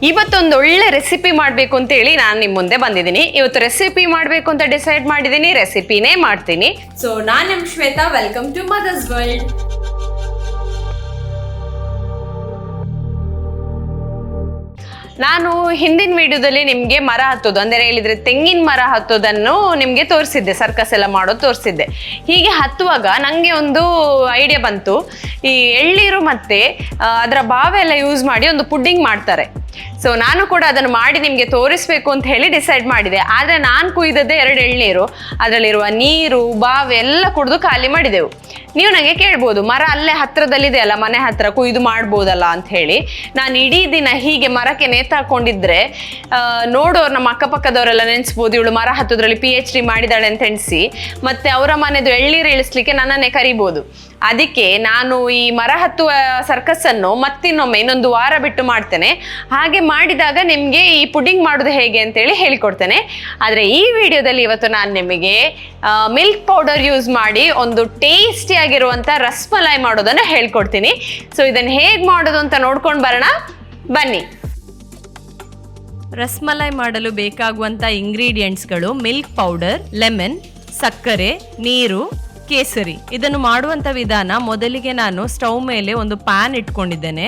ಇವತ್ತೊಂದು ಒಳ್ಳೆ ರೆಸಿಪಿ ಮಾಡಬೇಕು ಅಂತ ಹೇಳಿ ನಾನು ನಿಮ್ಮ ಮುಂದೆ ಬಂದಿದ್ದೀನಿ. ಇವತ್ತು ರೆಸಿಪಿ ಮಾಡಬೇಕು ಅಂತ ಡಿಸೈಡ್ ಮಾಡಿದ್ದೀನಿ, ರೆಸಿಪಿನೇ ಮಾಡ್ತೀನಿ. ಸೊ ನಾನು ನಿಮ್ಮ Shweta, welcome to mother's world. ನಾನು ಹಿಂದಿನ ವಿಡಿಯೋದಲ್ಲಿ ನಿಮಗೆ ಮರ ಹತ್ತೋದು ಅಂದರೆ ಹೇಳಿದ್ರೆ ತೆಂಗಿನ ಮರ ಹತ್ತೋದನ್ನು ನಿಮಗೆ ತೋರಿಸಿದ್ದೆ, ಸರ್ಕಸ್ ಎಲ್ಲ ಮಾಡೋದು ತೋರಿಸಿದ್ದೆ. ಹೀಗೆ ಹತ್ತುವಾಗ ನನಗೆ ಒಂದು ಐಡಿಯಾ ಬಂತು. ಈ ಎಳ್ನೀರು ಮತ್ತು ಅದರ ಬಾವೆ ಎಲ್ಲ ಯೂಸ್ ಮಾಡಿ ಒಂದು ಪುಡ್ಡಿಂಗ್ ಮಾಡ್ತಾರೆ. ಸೊ ನಾನು ಕೂಡ ಅದನ್ನು ಮಾಡಿ ನಿಮಗೆ ತೋರಿಸ್ಬೇಕು ಅಂತ ಹೇಳಿ ಡಿಸೈಡ್ ಮಾಡಿದೆ. ಆದರೆ ನಾನು ಕುಯ್ದದ್ದೇ 2 ಎಳ್ನೀರು, ಅದರಲ್ಲಿರುವ ನೀರು ಬಾವೆ ಎಲ್ಲ ಕುಡಿದು ಖಾಲಿ ಮಾಡಿದೆವು. ನೀವು ನನಗೆ ಕೇಳ್ಬೋದು, ಮರ ಅಲ್ಲೇ ಹತ್ರದಲ್ಲಿದೆ ಅಲ್ಲ, ಮನೆ ಹತ್ರ ಕುಯ್ದು ಮಾಡ್ಬೋದಲ್ಲ ಅಂತ ಹೇಳಿ. ನಾನು ಇಡೀ ದಿನ ಹೀಗೆ ಮರಕ್ಕೆ ನೇತಾಕೊಂಡಿದ್ರೆ ನೋಡೋರು ನಮ್ಮ ಅಕ್ಕಪಕ್ಕದವರೆಲ್ಲ ನೆನೆಸ್ಬೋದು, ಇವಳು ಮರ ಹತ್ತೋದ್ರಲ್ಲಿ PhD ಮಾಡಿದಾಳೆ ಅಂತ ಎಣಿಸಿ ಮತ್ತೆ ಅವರ ಮನೆದು ಎಳ್ನೀರು ಇಳಿಸ್ಲಿಕ್ಕೆ ನನ್ನನ್ನೇ ಕರಿಬೋದು. ಅದಕ್ಕೆ ನಾನು ಈ ಮರ ಹತ್ತುವ ಸರ್ಕಸ್ಸನ್ನು ಮತ್ತಿನ್ನೊಮ್ಮೆ ಇನ್ನೊಂದು ವಾರ ಬಿಟ್ಟು ಮಾಡ್ತೇನೆ. ಹಾಗೆ ಮಾಡಿದಾಗ ನಿಮಗೆ ಈ ಪುಡ್ಡಿಂಗ್ ಮಾಡೋದು ಹೇಗೆ ಅಂತೇಳಿ ಹೇಳಿಕೊಡ್ತೇನೆ. ಆದರೆ ಈ ವಿಡಿಯೋದಲ್ಲಿ ಇವತ್ತು ನಾನು ನಿಮಗೆ ಮಿಲ್ಕ್ ಪೌಡರ್ ಯೂಸ್ ಮಾಡಿ ಒಂದು ಟೇಸ್ಟಿಯಾಗಿರುವಂಥ ರಸ್ಮಲೈ ಮಾಡೋದನ್ನು ಹೇಳ್ಕೊಡ್ತೀನಿ. ಸೊ ಇದನ್ನು ಹೇಗೆ ಮಾಡೋದು ಅಂತ ನೋಡ್ಕೊಂಡು ಬರೋಣ ಬನ್ನಿ. ರಸ್ಮಲೈ ಮಾಡಲು ಬೇಕಾಗುವಂಥ ಇಂಗ್ರೀಡಿಯೆಂಟ್ಸ್ಗಳು ಮಿಲ್ಕ್ ಪೌಡರ್, ಲೆಮನ್, ಸಕ್ಕರೆ, ನೀರು, ಕೇಸರಿ. ಇದನ್ನು ಮಾಡುವಂಥ ವಿಧಾನ, ಮೊದಲಿಗೆ ನಾನು ಸ್ಟವ್ ಮೇಲೆ ಒಂದು ಪ್ಯಾನ್ ಇಟ್ಕೊಂಡಿದ್ದೇನೆ.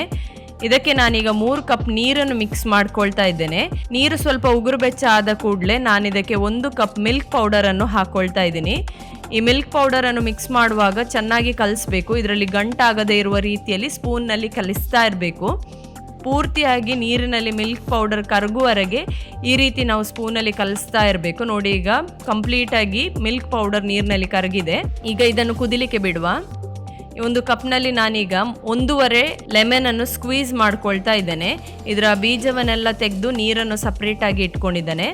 ಇದಕ್ಕೆ ನಾನೀಗ 3 ಕಪ್ ನೀರನ್ನು ಮಿಕ್ಸ್ ಮಾಡ್ಕೊಳ್ತಾ ಇದ್ದೇನೆ. ನೀರು ಸ್ವಲ್ಪ ಉಗುರು ಬೆಚ್ಚ ಆದ ಕೂಡಲೇ ನಾನು ಇದಕ್ಕೆ 1 ಕಪ್ ಮಿಲ್ಕ್ ಪೌಡರನ್ನು ಹಾಕ್ಕೊಳ್ತಾ ಇದ್ದೀನಿ. ಈ ಮಿಲ್ಕ್ ಪೌಡರನ್ನು ಮಿಕ್ಸ್ ಮಾಡುವಾಗ ಚೆನ್ನಾಗಿ ಕಲಿಸ್ಬೇಕು. ಇದರಲ್ಲಿ ಗಂಟಾಗದೇ ಇರುವ ರೀತಿಯಲ್ಲಿ ಸ್ಪೂನ್ನಲ್ಲಿ ಕಲಿಸ್ತಾ ಇರಬೇಕು. ಪೂರ್ತಿಯಾಗಿ ನೀರಿನಲ್ಲಿ ಮಿಲ್ಕ್ ಪೌಡರ್ ಕರಗುವವರೆಗೆ ಈ ರೀತಿ ನಾವು ಸ್ಪೂನಲ್ಲಿ ಕಲಿಸ್ತಾ ಇರಬೇಕು. ನೋಡಿ, ಈಗ ಕಂಪ್ಲೀಟಾಗಿ ಮಿಲ್ಕ್ ಪೌಡರ್ ನೀರಿನಲ್ಲಿ ಕರಗಿದೆ. ಈಗ ಇದನ್ನು ಕುದಿಲಿಕ್ಕೆ ಬಿಡುವ. ಒಂದು ಕಪ್ನಲ್ಲಿ ನಾನೀಗ 1.5 ಲೆಮನನ್ನು ಸ್ಕ್ವೀಸ್ ಮಾಡ್ಕೊಳ್ತಾ ಇದ್ದೇನೆ. ಇದರ ಬೀಜವನ್ನೆಲ್ಲ ತೆಗೆದು ನೀರನ್ನು ಸಪ್ರೇಟಾಗಿ ಇಟ್ಕೊಂಡಿದ್ದೇನೆ.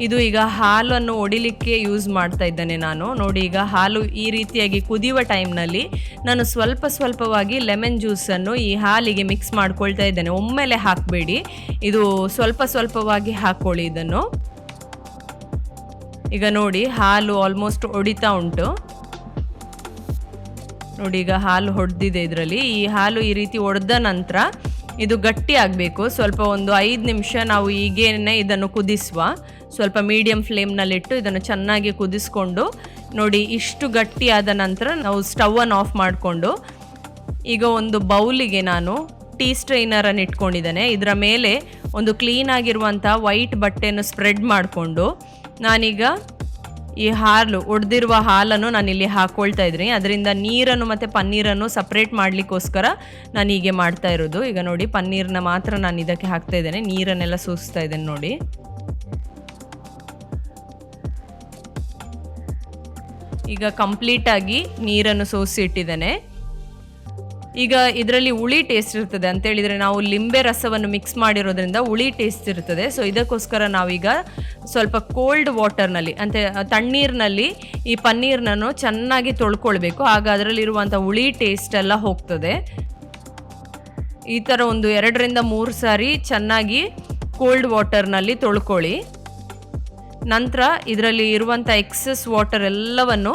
ಇದು ಈಗ ಹಾಲನ್ನು ಒಡಿಲಿಕ್ಕೆ ಯೂಸ್ ಮಾಡ್ತಾ ಇದ್ದೇನೆ ನಾನು. ನೋಡಿ, ಈಗ ಹಾಲು ಈ ರೀತಿಯಾಗಿ ಕುದಿಯುವ ಟೈಮ್ನಲ್ಲಿ ನಾನು ಸ್ವಲ್ಪವಾಗಿ ಲೆಮನ್ ಜ್ಯೂಸನ್ನು ಈ ಹಾಲಿಗೆ ಮಿಕ್ಸ್ ಮಾಡ್ಕೊಳ್ತಾ ಇದ್ದೇನೆ. ಒಮ್ಮೆಲೆ ಹಾಕಬೇಡಿ, ಇದು ಸ್ವಲ್ಪವಾಗಿ ಹಾಕ್ಕೊಳ್ಳಿ ಇದನ್ನು. ಈಗ ನೋಡಿ, ಹಾಲು ಆಲ್ಮೋಸ್ಟ್ ಒಡಿತಾ ಉಂಟು. ನೋಡಿ, ಈಗ ಹಾಲು ಹೊಡೆದಿದೆ ಇದರಲ್ಲಿ. ಈ ಹಾಲು ಈ ರೀತಿ ಒಡೆದ ನಂತರ ಇದು ಗಟ್ಟಿ ಆಗಬೇಕು. ಸ್ವಲ್ಪ ಒಂದು 5 ನಿಮಿಷ ನಾವು ಈಗೇನೆ ಇದನ್ನು ಕುದಿಸುವ. ಸ್ವಲ್ಪ ಮೀಡಿಯಂ ಫ್ಲೇಮ್ನಲ್ಲಿಟ್ಟು ಇದನ್ನು ಚೆನ್ನಾಗಿ ಕುದಿಸ್ಕೊಂಡು, ನೋಡಿ ಇಷ್ಟು ಗಟ್ಟಿ ಆದ ನಂತರ ನಾವು ಸ್ಟವನ್ನು ಆಫ್ ಮಾಡಿಕೊಂಡು, ಈಗ ಒಂದು ಬೌಲಿಗೆ ನಾನು ಟೀ ಸ್ಟ್ರೈನರನ್ನು ಇಟ್ಕೊಂಡಿದ್ದೇನೆ. ಇದರ ಮೇಲೆ ಒಂದು ಕ್ಲೀನಾಗಿರುವಂಥ ವೈಟ್ ಬಟ್ಟೆಯನ್ನು ಸ್ಪ್ರೆಡ್ ಮಾಡಿಕೊಂಡು ನಾನೀಗ ಈ ಹಾಲು ಒಡೆದಿರುವ ಹಾಲನ್ನು ನಾನಿಲ್ಲಿ ಹಾಕ್ಕೊಳ್ತಾ ಇದ್ದೀನಿ. ಅದರಿಂದ ನೀರನ್ನು ಮತ್ತು ಪನ್ನೀರನ್ನು ಸಪ್ರೇಟ್ ಮಾಡಲಿಕ್ಕೋಸ್ಕರ ನಾನು ಹೀಗೆ ಮಾಡ್ತಾ ಇರೋದು. ಈಗ ನೋಡಿ, ಪನ್ನೀರನ್ನ ಮಾತ್ರ ನಾನು ಇದಕ್ಕೆ ಹಾಕ್ತಾ ಇದ್ದೇನೆ, ನೀರನ್ನೆಲ್ಲ ಸೋಸ್ತಾ ಇದ್ದೇನೆ. ನೋಡಿ, ಈಗ ಕಂಪ್ಲೀಟಾಗಿ ನೀರನ್ನು ಸೋಸಿ ಇಟ್ಟಿದ್ದೇನೆ. ಈಗ ಇದರಲ್ಲಿ ಹುಳಿ ಟೇಸ್ಟ್ ಇರ್ತದೆ ಅಂತೇಳಿದರೆ ನಾವು ಲಿಂಬೆ ರಸವನ್ನು ಮಿಕ್ಸ್ ಮಾಡಿರೋದ್ರಿಂದ ಹುಳಿ ಟೇಸ್ಟ್ ಇರ್ತದೆ. ಸೊ ಇದಕ್ಕೋಸ್ಕರ ನಾವೀಗ ಸ್ವಲ್ಪ ಕೋಲ್ಡ್ ವಾಟರ್ನಲ್ಲಿ ಅಂದರೆ ತಣ್ಣೀರಿನಲ್ಲಿ ಈ ಪನ್ನೀರ್ನನ್ನು ಚೆನ್ನಾಗಿ ತೊಳ್ಕೊಳ್ಬೇಕು. ಆಗ ಅದರಲ್ಲಿರುವಂಥ ಹುಳಿ ಟೇಸ್ಟ್ ಎಲ್ಲ ಹೋಗ್ತದೆ. ಈ ಥರ ಒಂದು 2ರಿಂದ 3 ಸಾರಿ ಚೆನ್ನಾಗಿ ಕೋಲ್ಡ್ ವಾಟರ್ನಲ್ಲಿ ತೊಳ್ಕೊಳ್ಳಿ. ನಂತರ ಇದರಲ್ಲಿ ಇರುವಂಥ ಎಕ್ಸಸ್ ವಾಟರ್ ಎಲ್ಲವನ್ನು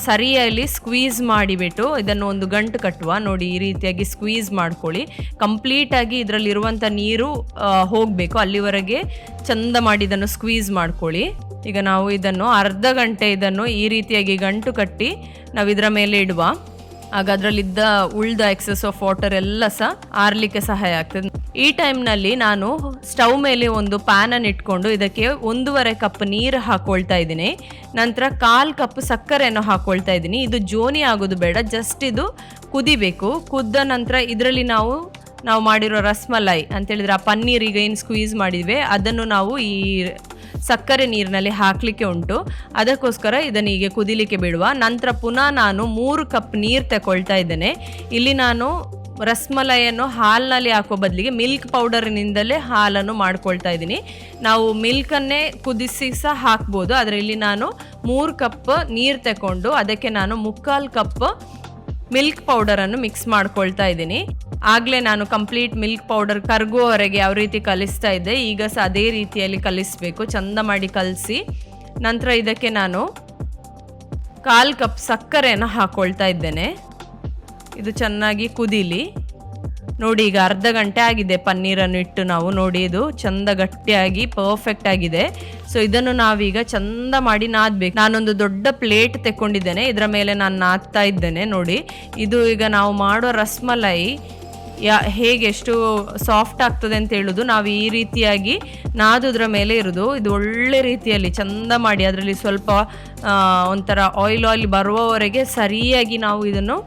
ಸರಿಯಾಗಿ ಸ್ಕ್ವೀಸ್ ಮಾಡಿಬಿಟ್ಟು ಇದನ್ನು ಒಂದು ಗಂಟು ಕಟ್ಟುವ. ನೋಡಿ, ಈ ರೀತಿಯಾಗಿ ಸ್ಕ್ವೀಸ್ ಮಾಡ್ಕೊಳ್ಳಿ. ಕಂಪ್ಲೀಟಾಗಿ ಇದರಲ್ಲಿರುವಂಥ ನೀರು ಹೋಗಬೇಕು, ಅಲ್ಲಿವರೆಗೆ ಚಂದ ಮಾಡಿ ಇದನ್ನು ಸ್ಕ್ವೀಸ್ ಮಾಡ್ಕೊಳ್ಳಿ. ಈಗ ನಾವು ಇದನ್ನು ಅರ್ಧ ಗಂಟೆ ಇದನ್ನು ಈ ರೀತಿಯಾಗಿ ಗಂಟು ಕಟ್ಟಿ ನಾವು ಇದರ ಮೇಲೆ ಇಡುವ. ಆಗ ಅದರಲ್ಲಿದ್ದ ಉಳ್ದ ಎಕ್ಸಸ್ ಆಫ್ ವಾಟರ್ ಎಲ್ಲ ಸಹ ಆರಲಿಕ್ಕೆ ಸಹಾಯ ಆಗ್ತದೆ. ಈ ಟೈಮ್ನಲ್ಲಿ ನಾನು ಸ್ಟವ್ ಮೇಲೆ ಒಂದು ಪ್ಯಾನನ್ನು ಇಟ್ಕೊಂಡು ಇದಕ್ಕೆ 1.5 ಕಪ್ ನೀರು ಹಾಕ್ಕೊಳ್ತಾ ಇದ್ದೀನಿ. ನಂತರ 1/4 ಕಪ್ ಸಕ್ಕರೆಯನ್ನು ಹಾಕ್ಕೊಳ್ತಾ ಇದ್ದೀನಿ. ಇದು ಜೋನಿ ಆಗೋದು ಬೇಡ, ಜಸ್ಟ್ ಇದು ಕುದಿಬೇಕು. ಕುದ್ದ ನಂತರ ಇದರಲ್ಲಿ ನಾವು ಮಾಡಿರೋ ರಸ್ಮಲೈ ಅಂತೇಳಿದರೆ ಆ ಪನ್ನೀರ್ ಈಗ ಏನು ಸ್ಕ್ವೀಸ್ ಮಾಡಿದ್ವಿ ಅದನ್ನು ನಾವು ಈ ಸಕ್ಕರೆ ನೀರಿನಲ್ಲಿ ಹಾಕಲಿಕ್ಕೆ ಉಂಟು. ಅದಕ್ಕೋಸ್ಕರ ಇದನ್ನು ಹೀಗೆ ಕುದಿಲಿಕ್ಕೆ ಬಿಡುವ. ನಂತರ ಪುನಃ ನಾನು 3 ಕಪ್ ನೀರು ತಗೊಳ್ತಾ ಇದ್ದೇನೆ. ಇಲ್ಲಿ ನಾನು ರಸ್ಮಲೈಯನ್ನು ಹಾಲಿನಲ್ಲಿ ಹಾಕೋ ಬದಲಿಗೆ ಮಿಲ್ಕ್ ಪೌಡರ್ನಿಂದಲೇ ಹಾಲನ್ನು ಮಾಡ್ಕೊಳ್ತಾ ಇದ್ದೀನಿ. ನಾವು ಮಿಲ್ಕನ್ನೇ ಕುದಿಸಿ ಸಹ ಹಾಕ್ಬೋದು, ಆದರೆ ಇಲ್ಲಿ ನಾನು 3 ಕಪ್ ನೀರು ತಗೊಂಡು ಅದಕ್ಕೆ ನಾನು 3/4 ಕಪ್ ಮಿಲ್ಕ್ ಪೌಡರನ್ನು ಮಿಕ್ಸ್ ಮಾಡ್ಕೊಳ್ತಾ ಇದ್ದೀನಿ. ಆಗಲೇ ನಾನು ಕಂಪ್ಲೀಟ್ ಮಿಲ್ಕ್ ಪೌಡರ್ ಕರಗುವವರೆಗೆ ಯಾವ ರೀತಿ ಕಲಿಸ್ತಾ ಇದ್ದೆ, ಈಗ ಸಹ ಅದೇ ರೀತಿಯಲ್ಲಿ ಕಲಿಸಬೇಕು. ಚಂದ ಮಾಡಿ ಕಲಿಸಿ ನಂತರ ಇದಕ್ಕೆ ನಾನು 1/4 ಕಪ್ ಸಕ್ಕರೆಯನ್ನು ಹಾಕ್ಕೊಳ್ತಾ ಇದ್ದೇನೆ. ಇದು ಚೆನ್ನಾಗಿ ಕುದೀಲಿ. ನೋಡಿ ಈಗ ಅರ್ಧ ಗಂಟೆ ಆಗಿದೆ ಪನ್ನೀರನ್ನು ಇಟ್ಟು ನಾವು. ನೋಡಿ ಇದು ಚಂದ ಗಟ್ಟಿಯಾಗಿ ಪರ್ಫೆಕ್ಟ್ ಆಗಿದೆ. ಸೊ ಇದನ್ನು ನಾವೀಗ ಚಂದ ಮಾಡಿ ನಾದಬೇಕು. ನಾನೊಂದು ದೊಡ್ಡ ಪ್ಲೇಟ್ ತೆಕ್ಕೊಂಡಿದ್ದೇನೆ, ಇದರ ಮೇಲೆ ನಾನು ನಾದ್ತಾ ಇದ್ದೇನೆ. ನೋಡಿ ಇದು ಈಗ ನಾವು ಮಾಡೋ ರಸ್ಮಲೈ ಹೇಗೆ ಎಷ್ಟು ಸಾಫ್ಟ್ ಆಗ್ತದೆ ಅಂತ ಹೇಳೋದು ನಾವು ಈ ರೀತಿಯಾಗಿ ನಾದುದ್ರ ಮೇಲೆ ಇರೋದು. ಇದು ಒಳ್ಳೆ ರೀತಿಯಲ್ಲಿ ಚಂದ ಮಾಡಿ ಅದರಲ್ಲಿ ಸ್ವಲ್ಪ ಒಂಥರ ಆಯಿಲ್ ಬರುವವರೆಗೆ ಸರಿಯಾಗಿ ನಾವು ಇದನ್ನು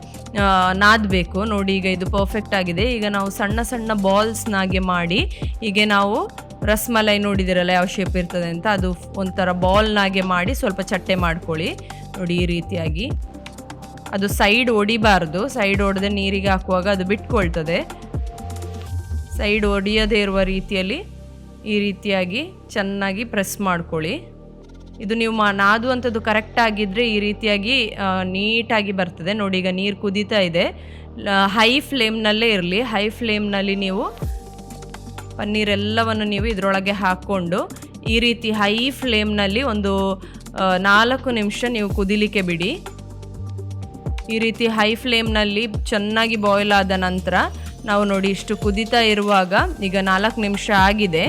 ನಾದಬೇಕು. ನೋಡಿ ಈಗ ಇದು ಪರ್ಫೆಕ್ಟ್ ಆಗಿದೆ. ಈಗ ನಾವು ಸಣ್ಣ ಸಣ್ಣ ಬಾಲ್ಸ್ನಾಗೆ ಮಾಡಿ ಹೀಗೆ ನಾವು ರಸ್ಮಲೈ ನೋಡಿದಿರಲ್ಲ ಯಾವ ಶೇಪ್ ಇರ್ತದೆ ಅಂತ, ಅದು ಒಂಥರ ಬಾಲ್ನಾಗೆ ಮಾಡಿ ಸ್ವಲ್ಪ ಚಟ್ಟೆ ಮಾಡ್ಕೊಳ್ಳಿ. ನೋಡಿ ಈ ರೀತಿಯಾಗಿ ಅದು ಸೈಡ್ ಒಡಿಬಾರ್ದು, ಸೈಡ್ ಒಡೆದೇ ನೀರಿಗೆ ಹಾಕುವಾಗ ಅದು ಬಿಟ್ಕೊಳ್ತದೆ. ಸೈಡ್ ಒಡೆಯದೇ ಇರುವ ರೀತಿಯಲ್ಲಿ ಈ ರೀತಿಯಾಗಿ ಚೆನ್ನಾಗಿ ಪ್ರೆಸ್ ಮಾಡ್ಕೊಳ್ಳಿ. ಇದು ನೀವು ನಾದುವಂಥದ್ದು ಕರೆಕ್ಟ್ ಆಗಿದ್ದರೆ ಈ ರೀತಿಯಾಗಿ ನೀಟಾಗಿ ಬರ್ತದೆ. ನೋಡಿ ಈಗ ನೀರು ಕುದೀತಾ ಇದೆ, ಹೈ ಫ್ಲೇಮ್ನಲ್ಲೇ ಇರಲಿ. ಹೈ ಫ್ಲೇಮ್ನಲ್ಲಿ ನೀವು ಪನ್ನೀರೆಲ್ಲವನ್ನು ನೀವು ಇದರೊಳಗೆ ಹಾಕ್ಕೊಂಡು ಈ ರೀತಿ ಹೈ ಫ್ಲೇಮ್ನಲ್ಲಿ ಒಂದು 4 ನಿಮಿಷ ನೀವು ಕುದಿಲಿಕ್ಕೆ ಬಿಡಿ. ಈ ರೀತಿ ಹೈ ಫ್ಲೇಮ್ನಲ್ಲಿ ಚೆನ್ನಾಗಿ ಬಾಯ್ಲ್ ಆದ ನಂತರ ನಾವು ನೋಡಿ ಇಷ್ಟು ಕುದೀತಾ ಇರುವಾಗ ಈಗ 4 ನಿಮಿಷ ಆಗಿದೆ.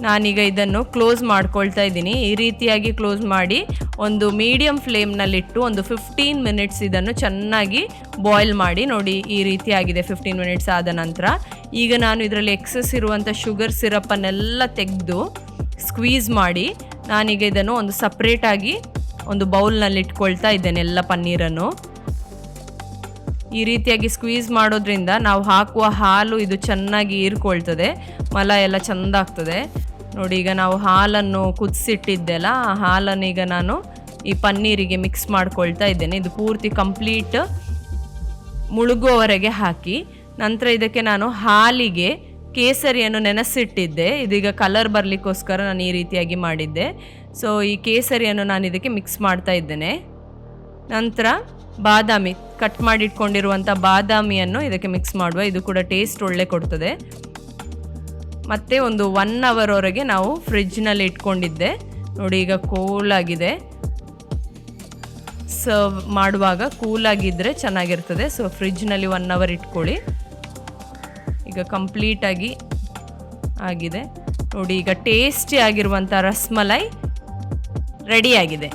ನಾನೀಗ ಇದನ್ನು ಕ್ಲೋಸ್ ಮಾಡ್ಕೊಳ್ತಾ ಇದ್ದೀನಿ. ಈ ರೀತಿಯಾಗಿ ಕ್ಲೋಸ್ ಮಾಡಿ ಒಂದು ಮೀಡಿಯಮ್ ಫ್ಲೇಮ್ನಲ್ಲಿಟ್ಟು ಒಂದು 15 ಮಿನಿಟ್ಸ್ ಇದನ್ನು ಚೆನ್ನಾಗಿ ಬಾಯ್ಲ್ ಮಾಡಿ. ನೋಡಿ ಈ ರೀತಿ ಆಗಿದೆ 15 ಮಿನಿಟ್ಸ್ ಆದ ನಂತರ. ಈಗ ನಾನು ಇದರಲ್ಲಿ ಎಕ್ಸಸ್ ಇರುವಂಥ ಶುಗರ್ ಸಿರಪ್ಪನ್ನೆಲ್ಲ ತೆಗೆದು ಸ್ಕ್ವೀಸ್ ಮಾಡಿ ನಾನೀಗ ಇದನ್ನು ಒಂದು ಸಪ್ರೇಟಾಗಿ ಒಂದು ಬೌಲ್ನಲ್ಲಿ ಇಟ್ಕೊಳ್ತಾ ಇದ್ದೇನೆ ಎಲ್ಲ ಪನ್ನೀರನ್ನು. ಈ ರೀತಿಯಾಗಿ ಸ್ಕ್ವೀಸ್ ಮಾಡೋದ್ರಿಂದ ನಾವು ಹಾಕುವ ಹಾಲು ಇದು ಚೆನ್ನಾಗಿ ಹೀರ್ಕೊಳ್ತದೆ, ಮಲ ಎಲ್ಲ ಚೆಂದ ಆಗ್ತದೆ. ನೋಡಿ ಈಗ ನಾವು ಹಾಲನ್ನು ಕುದಿಸಿಟ್ಟಿದ್ದೆಲ್ಲ ಆ ಹಾಲನ್ನು ಈಗ ನಾನು ಈ ಪನ್ನೀರಿಗೆ ಮಿಕ್ಸ್ ಮಾಡ್ಕೊಳ್ತಾ ಇದ್ದೇನೆ. ಇದು ಪೂರ್ತಿ ಕಂಪ್ಲೀಟ್ ಮುಳುಗುವವರೆಗೆ ಹಾಕಿ ನಂತರ ಇದಕ್ಕೆ ನಾನು ಹಾಲಿಗೆ ಕೇಸರಿಯನ್ನು ನೆನೆಸಿಟ್ಟಿದ್ದೆ. ಇದೀಗ ಕಲರ್ ಬರಲಿಕ್ಕೋಸ್ಕರ ನಾನು ಈ ರೀತಿಯಾಗಿ ಮಾಡಿದ್ದೆ. ಸೊ ಈ ಕೇಸರಿಯನ್ನು ನಾನು ಇದಕ್ಕೆ ಮಿಕ್ಸ್ ಮಾಡ್ತಾ ಇದ್ದೇನೆ. ನಂತರ ಬಾದಾಮಿ ಕಟ್ ಮಾಡಿಟ್ಕೊಂಡಿರುವಂಥ ಬಾದಾಮಿಯನ್ನು ಇದಕ್ಕೆ ಮಿಕ್ಸ್ ಮಾಡುವ. ಇದು ಕೂಡ ಟೇಸ್ಟ್ ಒಳ್ಳೆ ಕೊಡ್ತದೆ. ಮತ್ತು ಒಂದು 1 ಅವರ್ವರೆಗೆ ನಾವು ಫ್ರಿಜ್ನಲ್ಲಿ ಇಟ್ಕೊಂಡಿದ್ದೆ. ನೋಡಿ ಈಗ ಕೂಲಾಗಿದೆ. ಸರ್ವ್ ಮಾಡುವಾಗ ಕೂಲಾಗಿದ್ದರೆ ಚೆನ್ನಾಗಿರ್ತದೆ. ಸೊ ಫ್ರಿಜ್ನಲ್ಲಿ 1 ಅವರ್ ಇಟ್ಕೊಳ್ಳಿ. ಈಗ ಕಂಪ್ಲೀಟಾಗಿ ಆಗಿದೆ. ನೋಡಿ ಈಗ ಟೇಸ್ಟಿ ಆಗಿರುವಂಥ ರಸ್ಮಲೈ ರೆಡಿಯಾಗಿದೆ.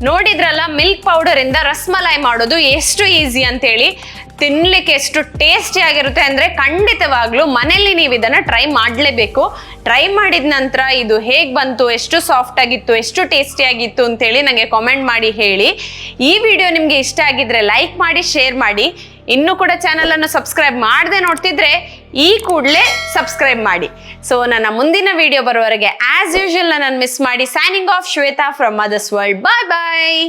ನೋಡಿದ್ರಲ್ಲ, ಮಿಲ್ಕ್ ಪೌಡರ್ ಇಂದ ರಸ್ಮಲೈ ಮಾಡೋದು ಎಷ್ಟು ಈಸಿ ಅಂತೇಳಿ. ತಿನ್ಲಿಕ್ಕೆ ಎಷ್ಟು ಟೇಸ್ಟಿ ಆಗಿರುತ್ತೆ ಅಂದರೆ ಖಂಡಿತವಾಗ್ಲೂ ಮನೆಯಲ್ಲಿ ನೀವು ಇದನ್ನು ಟ್ರೈ ಮಾಡಲೇಬೇಕು. ಟ್ರೈ ಮಾಡಿದ ನಂತರ ಇದು ಹೇಗೆ ಬಂತು, ಎಷ್ಟು ಸಾಫ್ಟ್ ಆಗಿತ್ತು, ಎಷ್ಟು ಟೇಸ್ಟಿ ಆಗಿತ್ತು ಅಂತೇಳಿ ನನಗೆ ಕಾಮೆಂಟ್ ಮಾಡಿ ಹೇಳಿ. ಈ ವಿಡಿಯೋ ನಿಮಗೆ ಇಷ್ಟ ಆಗಿದ್ರೆ ಲೈಕ್ ಮಾಡಿ, ಶೇರ್ ಮಾಡಿ. ಇನ್ನೂ ಕೂಡ ಚಾನಲನ್ನು ಸಬ್ಸ್ಕ್ರೈಬ್ ಮಾಡದೆ ನೋಡ್ತಿದ್ರೆ ಈ ಕೂಡಲೇ ಸಬ್ಸ್ಕ್ರೈಬ್ ಮಾಡಿ. ಸೊ ನನ್ನ ಮುಂದಿನ ವಿಡಿಯೋ ಬರುವವರೆಗೆ ಆಸ್ ಯೂಶುವಲ್ ನನ್ನ ಮಿಸ್ ಮಾಡಿ. Signing off Shweta from mother's world. Bye bye.